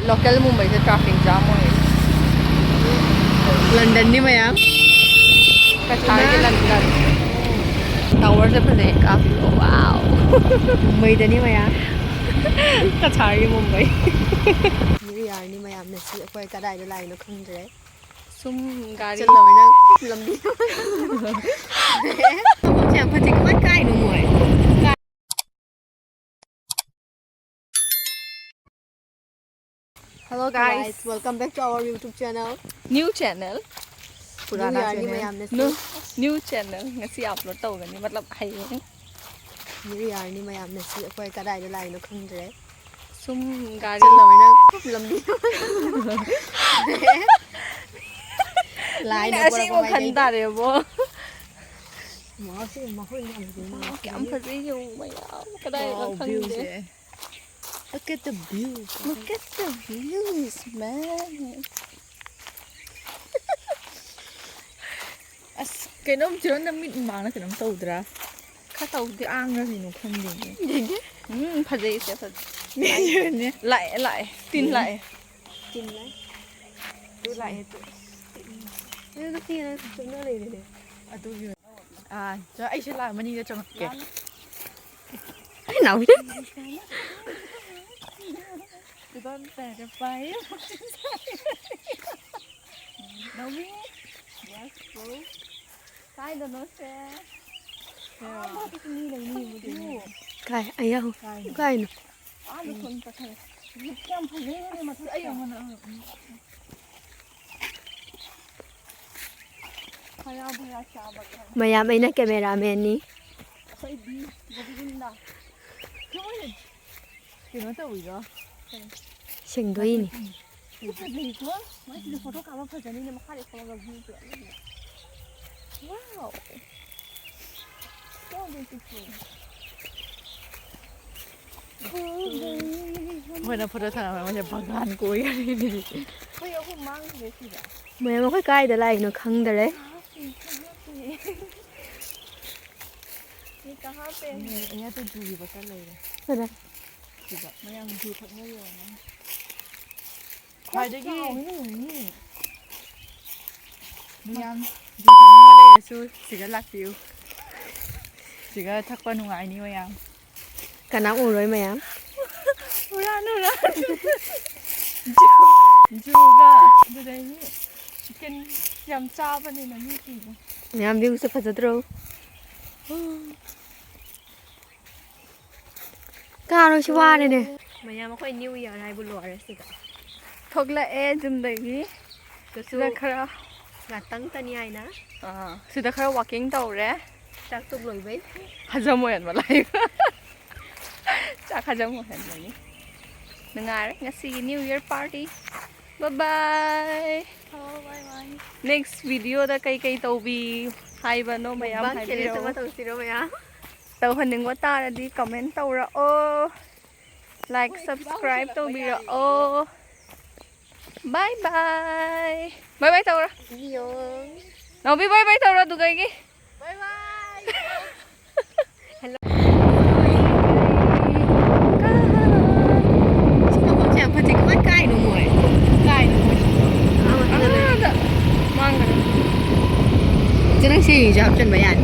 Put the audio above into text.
Local Mumbai से traffic jam हो London नहीं मैम कछार के लंदन टावर से फंसे काफी वाओ मुंबई नहीं मैम कछार की मुंबई न्यू ईयर नहीं मैम ने सी अखोय कदाइदा लाइनो खंगद्रे सुम गाड़ी चलना लंबी क्या फजी कमाय काय नो मोय hello guys welcome back to our YouTube channel new channel पुराना channel new channel ngasi upload तौगनी मतलब हयें न्यू ईयर नहीं मैम ने सी अखोय कदाइदा लाइनो खंगद्रे सुम गाड़ी चलना लंबी line ngasi mo khanda re bo मासे महोय नाम क्या फजी हो भैया कदाई खंदे Look at the view. Look at the views, man. As kainom chiron na mit mana kainom tawdra. Kha tawde Ang ra sino khande. phajai se phaj. Ne. Lại tin lại. Tin lại. Tu lại tu. Cái tin này chúng nó này này. Tu yun. Cho ai sẽ lại mani ra cho kệ. Cái nào chứ? Tu don ta ra pai. Đâu biết. Yes, bro. Sai đó nó sẽ. Cái ai đâu? Cái nào? Nó thuần ta thầy. Kem phajai ne mat ai mana. Khaya bhaya cha baga. Mayam ai na cameraman ni. Sai di bodinda. Kino tawira. Sing doi ni. Phajai ko. Mai di photo ka ma phajani ne makha de follow view tu. Wow. So beautiful. Mana photo thang ma je bagan koi ga ni. Bây giờ không mang về gì cả. Mayam ko kai da lai no khang da le. Ni कहाँ पे है? Anya tu ju ba ka lai. Ada. Juga mayang ju thak mo yo na. Khwai gi. Mayang ju thak mo lai su siga lak piu. Siga thak pa nungai ni mayang. Kana u roi mayam. Uran. Juga du dai ni. Chicken yam cha ba ni na ni ki. Mayam view se phajadro. Ka ro chwa ne ne. Mayam ko new year hai bu lo re si ka. Thok la e zindagi. Ko su Sida khara. ga tang tani ai na. Sida khara walking tawre. Chak tuk loi bai. Hajamoyan ma lai. Chak hajamoyan ma ni. Nangar ngasi New Year party. Bye bye. Bye. Next video da kai tawbi haiba no mayam Bang haibi. kele sama tau siro mayam. Tau haning wa taradi comment tawra o. Like subscribe tawbira o. Bye bye. Bye bye tawra. Yong. Nabi bye bye tawra dugai gi. Bye bye. Hello. Chúng con chèo phân tích mắt cay nó muội. Kai no. À mà Da. Mang. chứ nó xì cho học chân bài ăn.